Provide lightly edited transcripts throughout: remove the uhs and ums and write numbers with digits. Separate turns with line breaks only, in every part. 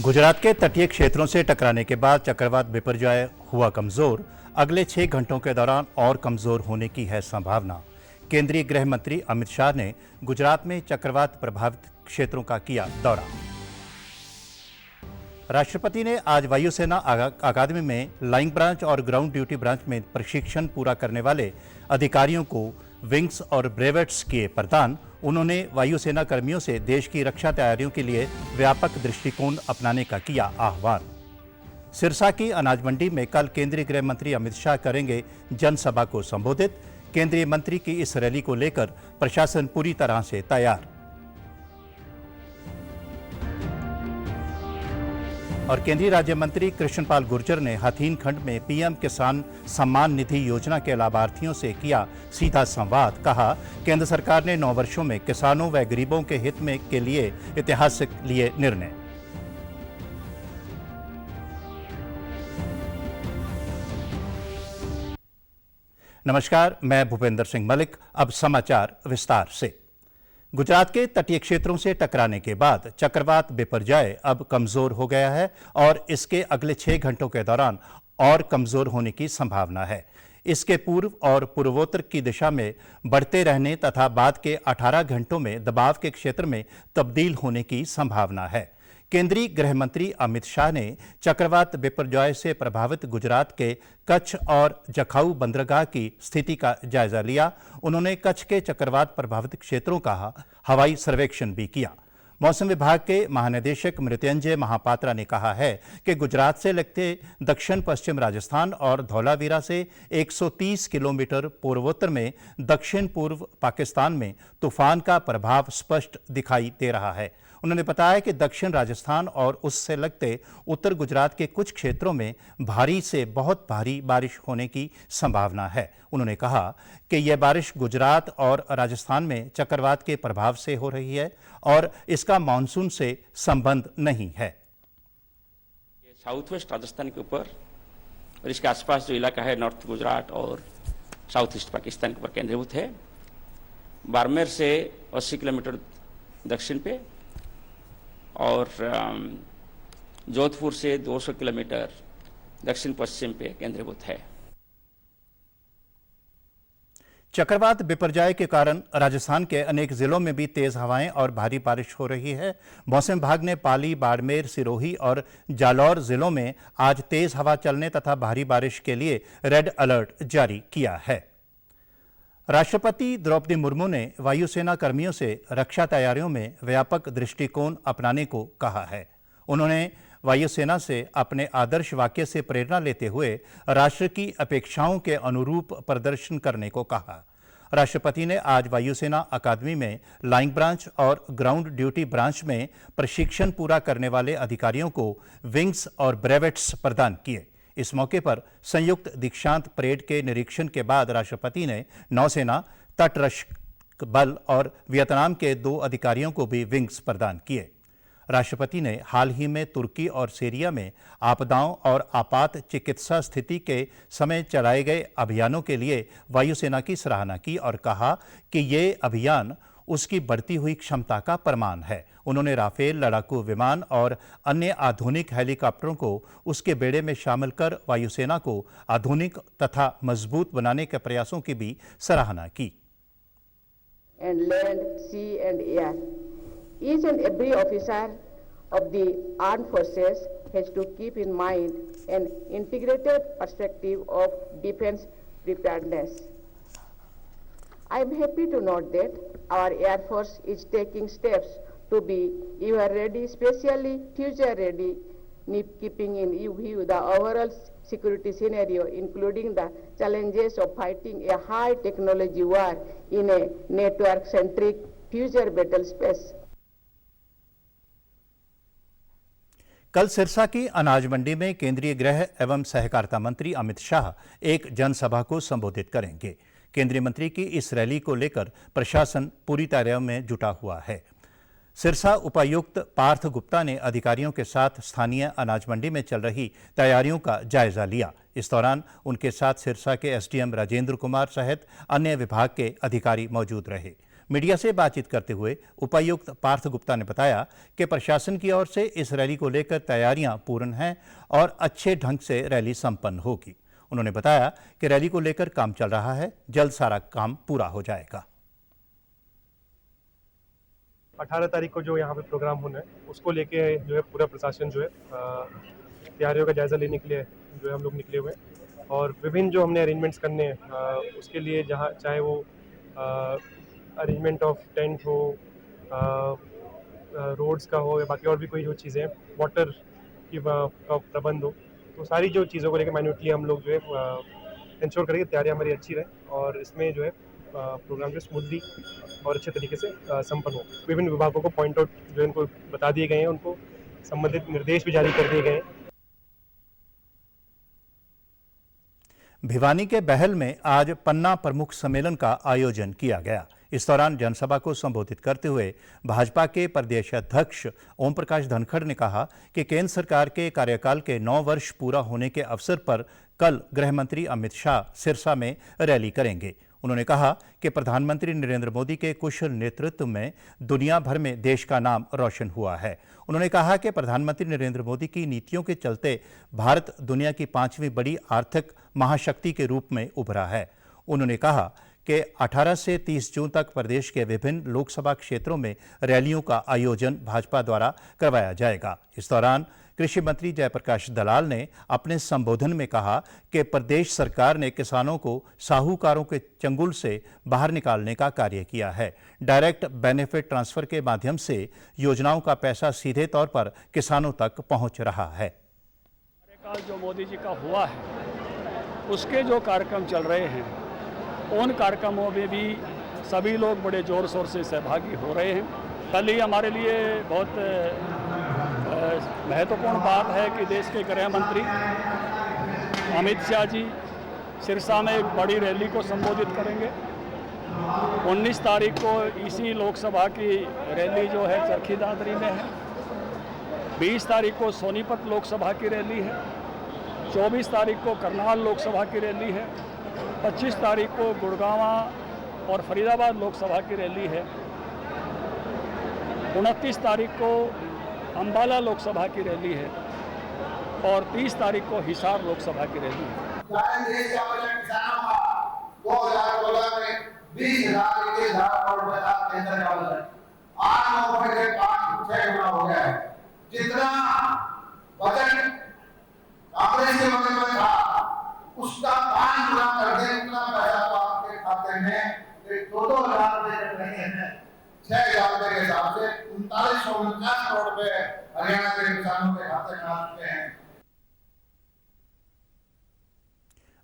गुजरात के तटीय क्षेत्रों से टकराने के बाद चक्रवात बिपरजॉय हुआ कमजोर। अगले 6 घंटों के दौरान और कमजोर होने की है संभावना। केंद्रीय गृह मंत्री अमित शाह ने गुजरात में चक्रवात प्रभावित क्षेत्रों का किया दौरा। राष्ट्रपति ने आज वायुसेना अकादमी में लाइंग ब्रांच और ग्राउंड ड्यूटी ब्रांच में प्रशिक्षण पूरा करने वाले अधिकारियों को विंग्स और ब्रेवेट्स किए प्रदान। उन्होंने वायुसेना कर्मियों से देश की रक्षा तैयारियों के लिए व्यापक दृष्टिकोण अपनाने का किया आह्वान। सिरसा की अनाज मंडी में कल केंद्रीय गृह मंत्री अमित शाह करेंगे जनसभा को संबोधित। केंद्रीय मंत्री की इस रैली को लेकर प्रशासन पूरी तरह से तैयार। और केंद्रीय राज्य मंत्री कृष्णपाल गुर्जर ने हथीनखंड में पीएम किसान सम्मान निधि योजना के लाभार्थियों से किया सीधा संवाद। कहा, केंद्र सरकार ने 9 वर्षों में किसानों व गरीबों के हित में के लिए ऐतिहासिक लिए निर्णय। नमस्कार, मैं भूपेंद्र सिंह मलिक। अब समाचार विस्तार से। गुजरात के तटीय क्षेत्रों से टकराने के बाद चक्रवात बिपरजॉय अब कमजोर हो गया है और इसके अगले 6 घंटों के दौरान और कमजोर होने की संभावना है। इसके पूर्व और पूर्वोत्तर की दिशा में बढ़ते रहने तथा बाद के 18 घंटों में दबाव के क्षेत्र में तब्दील होने की संभावना है। केंद्रीय गृह मंत्री अमित शाह ने चक्रवात बिपरजॉय से प्रभावित गुजरात के कच्छ और जखाऊ बंदरगाह की स्थिति का जायजा लिया। उन्होंने कच्छ के चक्रवात प्रभावित क्षेत्रों का हवाई सर्वेक्षण भी किया। मौसम विभाग के महानिदेशक मृत्युंजय महापात्रा ने कहा है कि गुजरात से लगते दक्षिण पश्चिम राजस्थान और धौलावीरा से 130 किलोमीटर पूर्वोत्तर में दक्षिण पूर्व पाकिस्तान में तूफान का प्रभाव स्पष्ट दिखाई दे रहा है। उन्होंने बताया कि दक्षिण राजस्थान और उससे लगते उत्तर गुजरात के कुछ क्षेत्रों में भारी से बहुत भारी बारिश होने की संभावना है। उन्होंने कहा कि यह बारिश गुजरात और राजस्थान में चक्रवात के प्रभाव से हो रही है और इसका मानसून से संबंध नहीं है।
साउथ वेस्ट राजस्थान के ऊपर और इसके आसपास जो इलाका है नॉर्थ गुजरात और साउथ ईस्ट पाकिस्तान के ऊपर केंद्रीभूत है। बाड़मेर से 80 किलोमीटर दक्षिण पे और जोधपुर से 200 किलोमीटर दक्षिण पश्चिम पे केंद्रीभूत है।
चक्रवात बिपरजॉय के कारण राजस्थान के अनेक जिलों में भी तेज हवाएं और भारी बारिश हो रही है। मौसम विभाग ने पाली, बाड़मेर, सिरोही और जालौर जिलों में आज तेज हवा चलने तथा भारी बारिश के लिए रेड अलर्ट जारी किया है। राष्ट्रपति द्रौपदी मुर्मू ने वायुसेना कर्मियों से रक्षा तैयारियों में व्यापक दृष्टिकोण अपनाने को कहा है। उन्होंने वायुसेना से अपने आदर्श वाक्य से प्रेरणा लेते हुए राष्ट्र की अपेक्षाओं के अनुरूप प्रदर्शन करने को कहा। राष्ट्रपति ने आज वायुसेना अकादमी में लाइंग ब्रांच और ग्राउंड ड्यूटी ब्रांच में प्रशिक्षण पूरा करने वाले अधिकारियों को विंग्स और ब्रेवेट्स प्रदान किए। इस मौके पर संयुक्त दीक्षांत परेड के निरीक्षण के बाद राष्ट्रपति ने नौसेना, तटरक्षक बल और वियतनाम के 2 अधिकारियों को भी विंग्स प्रदान किए। राष्ट्रपति ने हाल ही में तुर्की और सीरिया में आपदाओं और आपात चिकित्सा स्थिति के समय चलाए गए अभियानों के लिए वायुसेना की सराहना की और कहा कि ये अभियान उसकी बढ़ती हुई क्षमता का प्रमाण है। उन्होंने राफेल लड़ाकू विमान और अन्य आधुनिक हेलीकॉप्टरों को उसके बेड़े में शामिल कर वायुसेना को आधुनिक तथा मजबूत बनाने के प्रयासों की भी सराहना की।
And land, sea and air. Each and every officer of the armed forces has to keep in mind an integrated perspective of defense preparedness. I am happy to note that our Air Force is taking steps to be ever ready, especially future ready, keeping in view the overall security scenario, including the challenges of fighting a high technology war in a network-centric future battle space.
कल सिरसा की अनाज मंडी में केंद्रीय गृह एवं सहकारिता मंत्री अमित शाह एक जनसभा को संबोधित करेंगे। केंद्रीय मंत्री की इस रैली को लेकर प्रशासन पूरी तैयारियों में जुटा हुआ है। सिरसा उपायुक्त पार्थ गुप्ता ने अधिकारियों के साथ स्थानीय अनाज मंडी में चल रही तैयारियों का जायजा लिया। इस दौरान उनके साथ सिरसा के एसडीएम राजेंद्र कुमार सहित अन्य विभाग के अधिकारी मौजूद रहे। मीडिया से बातचीत करते हुए उपायुक्त पार्थ गुप्ता ने बताया कि प्रशासन की ओर से इस रैली को लेकर तैयारियां पूर्ण हैं और अच्छे ढंग से रैली संपन्न होगी। उन्होंने बताया कि रैली को लेकर काम चल रहा है, जल्द सारा काम पूरा हो जाएगा।
18 तारीख को जो यहाँ पे प्रोग्राम होना है उसको लेके जो है पूरा प्रशासन जो है तैयारियों का जायजा लेने के लिए जो है हम लोग निकले हुए हैं और विभिन्न जो हमने अरेंजमेंट्स करने हैं उसके लिए जहाँ चाहे वो अरेंजमेंट ऑफ टेंट हो, रोड्स का हो या बाकी और भी कोई जो चीज़ें हैं, वाटर की का प्रबंध हो, तो सारी जो चीज़ों को लेकर माइन्यूटली हम लोग जो है इंश्योर करेंगे तैयारी हमारी अच्छी रहे और इसमें जो है प्रोग्राम जो स्मूथली और अच्छे तरीके से संपन्न हो। विभिन्न विभागों को पॉइंट आउट जो इनको बता दिए गए हैं, उनको संबंधित निर्देश भी जारी कर दिए गए हैं।
भिवानी के बहल में आज पन्ना प्रमुख सम्मेलन का आयोजन किया गया। इस दौरान जनसभा को संबोधित करते हुए भाजपा के प्रदेश अध्यक्ष ओम प्रकाश धनखड़ ने कहा कि केंद्र सरकार के कार्यकाल के 9 वर्ष पूरा होने के अवसर पर कल गृह मंत्री अमित शाह सिरसा में रैली करेंगे। उन्होंने कहा कि प्रधानमंत्री नरेंद्र मोदी के कुशल नेतृत्व में दुनिया भर में देश का नाम रोशन हुआ है। उन्होंने कहा कि प्रधानमंत्री नरेंद्र मोदी की नीतियों के चलते भारत दुनिया की 5वीं बड़ी आर्थिक महाशक्ति के रूप में उभरा है। उन्होंने कहा कि 18 से 30 जून तक प्रदेश के विभिन्न लोकसभा क्षेत्रों में रैलियों का आयोजन भाजपा द्वारा करवाया जाएगा। इस दौरान कृषि मंत्री जयप्रकाश दलाल ने अपने संबोधन में कहा कि प्रदेश सरकार ने किसानों को साहूकारों के चंगुल से बाहर निकालने का कार्य किया है। डायरेक्ट बेनिफिट ट्रांसफर के माध्यम से योजनाओं का पैसा सीधे तौर पर किसानों तक पहुंच रहा है।
कार्यकाल जो मोदी जी का हुआ है उसके जो कार्यक्रम चल रहे हैं उन कार्यक्रमों में भी सभी लोग बड़े जोर शोर से सहभागी हो रहे हैं। कल ही हमारे लिए बहुत महत्वपूर्ण बात है कि देश के गृह मंत्री अमित शाह जी सिरसा में एक बड़ी रैली को संबोधित करेंगे। 19 तारीख को इसी लोकसभा की रैली जो है चरखी दादरी में है। 20 तारीख को सोनीपत लोकसभा की रैली है। 24 तारीख को करनाल लोकसभा की रैली है। 25 तारीख को गुड़गांव और फरीदाबाद लोकसभा की रैली है। 29 तारीख को अंबाला लोकसभा की रैली है और 30 तारीख को हिसार लोकसभा की रैली है।
देश का बजट किसानों का 2016 में 20,000 करोड़ रुपए था केंद्र का बजट, आज 5-6 गुना हो गया है। जितना बजट कांग्रेस के बजट में था उसका 5 गुना कर दे, उतना पैसा तो आपके खाते में 2,000 रुपए कट रहे हैं। 6,000 रुपए के हिसाब से 3949 करोड़ रुपए हरियाणा के किसानों के खाते में आ चुके हैं।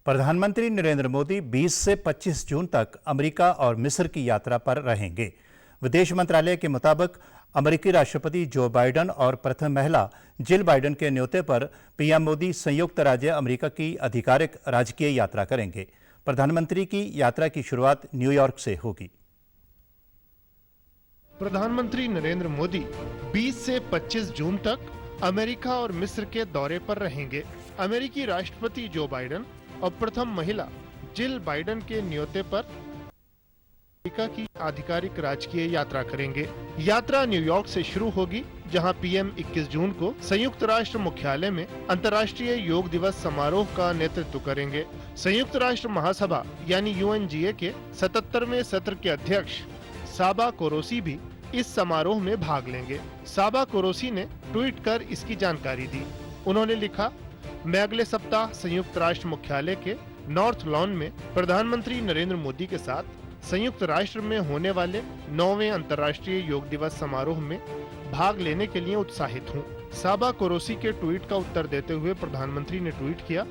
प्रधानमंत्री नरेंद्र मोदी 20 से 25 जून तक अमेरिका और मिस्र की यात्रा पर रहेंगे। विदेश मंत्रालय के मुताबिक अमेरिकी राष्ट्रपति जो बाइडेन और प्रथम महिला जिल बाइडेन के न्योते पर पीएम मोदी संयुक्त राज्य अमेरिका की आधिकारिक राजकीय यात्रा करेंगे। प्रधानमंत्री की यात्रा की शुरुआत न्यूयॉर्क से होगी।
प्रधानमंत्री नरेंद्र मोदी 20 से 25 जून तक अमेरिका और मिस्र के दौरे पर रहेंगे। अमेरिकी राष्ट्रपति जो बाइडेन और प्रथम महिला जिल बाइडेन के न्योते पर अमेरिका की आधिकारिक राजकीय यात्रा करेंगे। यात्रा न्यूयॉर्क से शुरू होगी, जहां पीएम 21 जून को संयुक्त राष्ट्र मुख्यालय में अंतर्राष्ट्रीय योग दिवस समारोह का नेतृत्व करेंगे। संयुक्त राष्ट्र महासभा यानी UNGA के 77वें सत्र के अध्यक्ष साबा कोरोसी भी इस समारोह में भाग लेंगे। साबा कोरोसी ने ट्वीट कर इसकी जानकारी दी। उन्होंने लिखा, मैं अगले सप्ताह संयुक्त राष्ट्र मुख्यालय के नॉर्थ लॉन में प्रधानमंत्री नरेंद्र मोदी के साथ संयुक्त राष्ट्र में होने वाले 9वें अंतर्राष्ट्रीय योग दिवस समारोह में भाग लेने के लिए उत्साहित हूँ। साबा कोरोसी के ट्वीट का उत्तर देते हुए प्रधानमंत्री ने ट्वीट किया,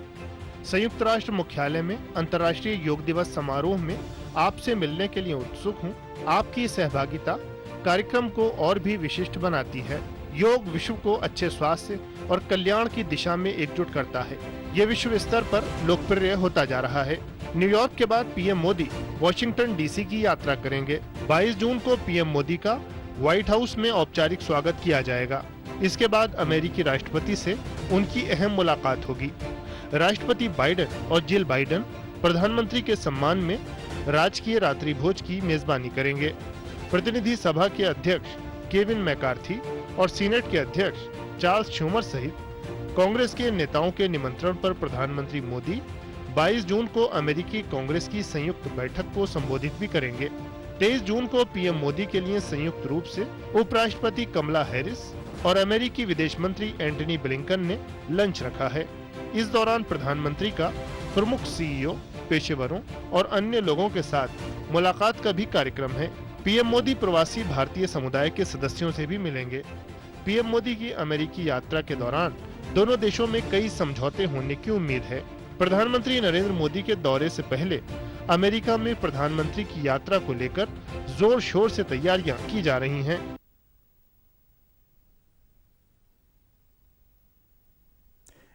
संयुक्त राष्ट्र मुख्यालय में अंतर्राष्ट्रीय योग दिवस समारोह में आपसे मिलने के लिए उत्सुक हूँ। आपकी सहभागिता कार्यक्रम को और भी विशिष्ट बनाती है। योग विश्व को अच्छे स्वास्थ्य और कल्याण की दिशा में एकजुट करता है। ये विश्व स्तर पर लोकप्रिय होता जा रहा है। न्यूयॉर्क के बाद पीएम मोदी वॉशिंगटन DC की यात्रा करेंगे। 22 जून को पीएम मोदी का व्हाइट हाउस में औपचारिक स्वागत किया जाएगा। इसके बाद अमेरिकी राष्ट्रपति से उनकी अहम मुलाकात होगी। राष्ट्रपति बाइडेन और जिल बाइडेन प्रधानमंत्री के सम्मान में राजकीय रात्रि भोज की मेजबानी करेंगे। प्रतिनिधि सभा के अध्यक्ष केविन मैकार्थी और सीनेट के अध्यक्ष चार्ल्स छूमर सहित कांग्रेस के नेताओं के निमंत्रण पर प्रधानमंत्री मोदी 22 जून को अमेरिकी कांग्रेस की संयुक्त बैठक को संबोधित भी करेंगे। 23 जून को पीएम मोदी के लिए संयुक्त रूप से उपराष्ट्रपति कमला हैरिस और अमेरिकी विदेश मंत्री एंटनी ब्लिंकन ने लंच रखा है। इस दौरान प्रधानमंत्री का प्रमुख सीईओ, पेशेवरों और अन्य लोगों के साथ मुलाकात का भी कार्यक्रम है। पीएम मोदी प्रवासी भारतीय समुदाय के सदस्यों से भी मिलेंगे। पीएम मोदी की अमेरिकी यात्रा के दौरान दोनों देशों में कई समझौते होने की उम्मीद है। प्रधानमंत्री नरेंद्र मोदी के दौरे से पहले अमेरिका में प्रधानमंत्री की यात्रा को लेकर जोर शोर से तैयारियां की जा रही हैं।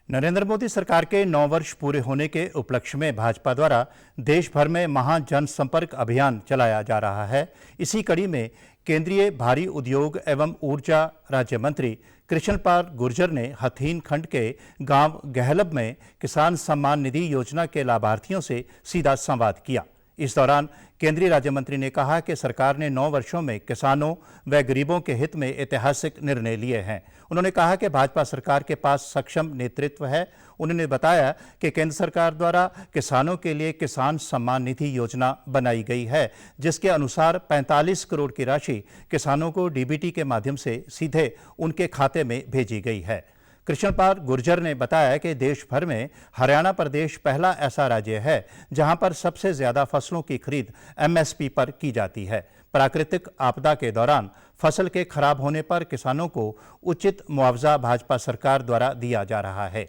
नरेंद्र मोदी सरकार के 9 वर्ष पूरे होने के उपलक्ष्य में भाजपा द्वारा देश भर में महा जनसंपर्क अभियान चलाया जा रहा है। इसी कड़ी में केंद्रीय भारी उद्योग एवं ऊर्जा राज्य मंत्री कृष्ण पाल गुर्जर ने हथीन खंड के गांव गहलब में किसान सम्मान निधि योजना के लाभार्थियों से सीधा संवाद किया। इस दौरान केंद्रीय राज्य मंत्री ने कहा कि सरकार ने 9 वर्षों में किसानों व गरीबों के हित में ऐतिहासिक निर्णय लिए हैं। उन्होंने कहा कि भाजपा सरकार के पास सक्षम नेतृत्व है। उन्होंने बताया कि केंद्र सरकार द्वारा किसानों के लिए किसान सम्मान निधि योजना बनाई गई है, जिसके अनुसार 45 करोड़ की राशि किसानों को डीबीटी के माध्यम से सीधे उनके खाते में भेजी गई है। कृष्ण पाल गुर्जर ने बताया कि देश भर में हरियाणा प्रदेश पहला ऐसा राज्य है जहां पर सबसे ज्यादा फसलों की खरीद एमएसपी पर की जाती है। प्राकृतिक आपदा के दौरान फसल के खराब होने पर किसानों को उचित मुआवजा भाजपा सरकार द्वारा दिया जा रहा है।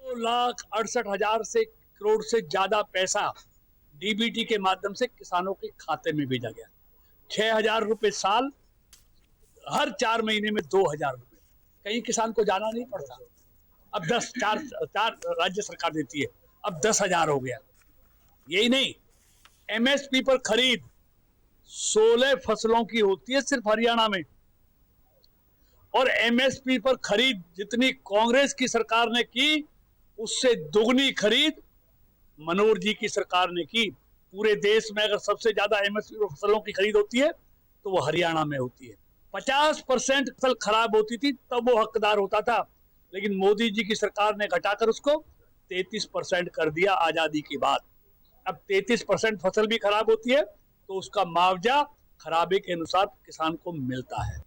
2,68,000 से करोड़ से ज्यादा पैसा डीबीटी के माध्यम से किसानों के खाते में भेजा गया। 6,000 रुपए साल, हर 4 महीने में 2,000 रुपए। कहीं किसान को जाना नहीं पड़ता। अब 4 राज्य सरकार देती है, अब 10,000 हो गया। यही नहीं, एमएसपी पर खरीद 16 फसलों की होती है सिर्फ हरियाणा में, और एमएसपी पर खरीद जितनी कांग्रेस की सरकार ने की उससे दुगनी खरीद मनोहर जी की सरकार ने की। पूरे देश में अगर सबसे ज्यादा एमएसपी पर फसलों की खरीद होती है तो वो हरियाणा में होती है। 50% फसल खराब होती थी तब वो हकदार होता था, लेकिन मोदी जी की सरकार ने घटाकर उसको 33% कर दिया आजादी के बाद। अब 33% फसल भी खराब होती है तो उसका मुआवजा खराबे के अनुसार किसान को मिलता है।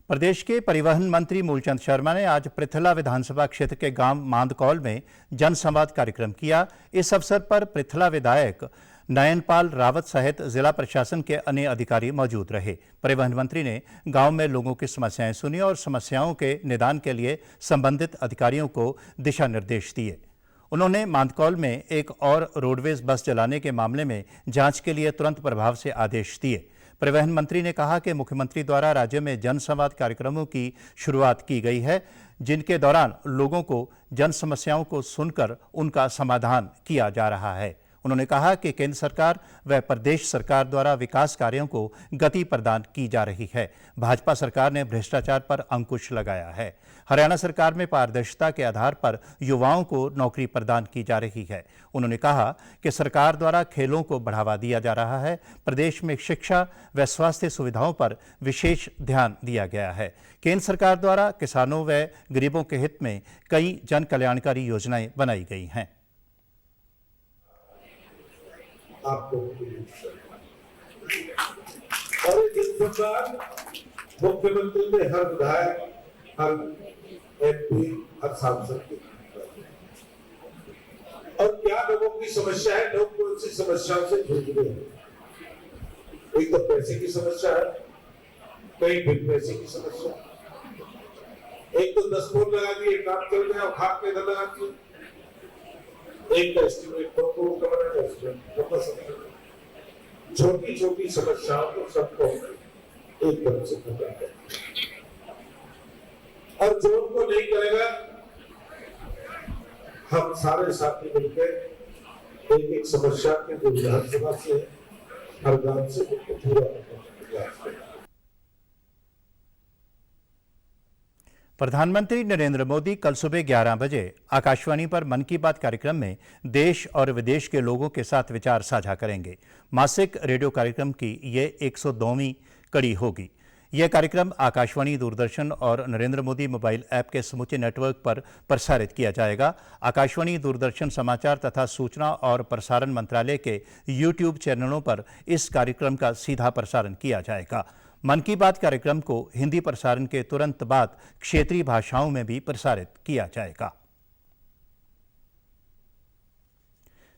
प्रदेश के परिवहन मंत्री मूलचंद शर्मा ने आज पृथला विधानसभा क्षेत्र के गांव मांदकौल में जनसंवाद कार्यक्रम किया। इस अवसर पर पृथला विधायक नयनपाल रावत सहित जिला प्रशासन के अन्य अधिकारी मौजूद रहे। परिवहन मंत्री ने गांव में लोगों की समस्याएं सुनी और समस्याओं के निदान के लिए संबंधित अधिकारियों को दिशा निर्देश दिए। उन्होंने मांदकौल में एक और रोडवेज बस चलाने के मामले में जांच के लिए तुरंत प्रभाव से आदेश दिए। परिवहन मंत्री ने कहा कि मुख्यमंत्री द्वारा राज्य में जनसंवाद कार्यक्रमों की शुरुआत की गई है, जिनके दौरान लोगों को जन समस्याओं को सुनकर उनका समाधान किया जा रहा है। उन्होंने कहा कि केंद्र सरकार व प्रदेश सरकार द्वारा विकास कार्यों को गति प्रदान की जा रही है। भाजपा सरकार ने भ्रष्टाचार पर अंकुश लगाया है। हरियाणा सरकार में पारदर्शिता के आधार पर युवाओं को नौकरी प्रदान की जा रही है। उन्होंने कहा कि सरकार द्वारा खेलों को बढ़ावा दिया जा रहा है। प्रदेश में शिक्षा व स्वास्थ्य सुविधाओं पर विशेष ध्यान दिया गया है। केंद्र सरकार द्वारा किसानों व गरीबों के हित में कई जन कल्याणकारी योजनाएं बनाई गई हैं।
आपको और मुख्यमंत्री ने हर विधायक, हर एमपी, हर सांसद की और क्या लोगों की समस्या है, लोग कौन सी समस्याओं से जूझ रहे हैं। एक तो पैसे की समस्या है, कई बिन पैसे की समस्या। एक तो 10 करोड़ लगा दिए, काम चल गया और खाद के इधर लगा दिए। एक का एस्टिमेट का बना एस्टिमेट, छोटी छोटी समस्याओं को सबको एक तरफ से खत्म कर, और जो उनको नहीं करेगा हम सारे साथी मिलकर एक एक समस्या के जो विधानसभा से हर गांव से उनको पूरा करने का प्रयास करें।
प्रधानमंत्री नरेंद्र मोदी कल सुबह 11 बजे आकाशवाणी पर मन की बात कार्यक्रम में देश और विदेश के लोगों के साथ विचार साझा करेंगे। मासिक रेडियो कार्यक्रम की ये 102वीं कड़ी होगी। यह कार्यक्रम आकाशवाणी, दूरदर्शन और नरेंद्र मोदी मोबाइल ऐप के समूचे नेटवर्क पर प्रसारित किया जाएगा। आकाशवाणी, दूरदर्शन समाचार तथा सूचना और प्रसारण मंत्रालय के YouTube चैनलों पर इस कार्यक्रम का सीधा प्रसारण किया जाएगा। मन की बात कार्यक्रम को हिंदी प्रसारण के तुरंत बाद क्षेत्रीय भाषाओं में भी प्रसारित किया जाएगा।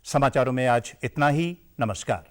समाचारों में आज इतना ही। नमस्कार।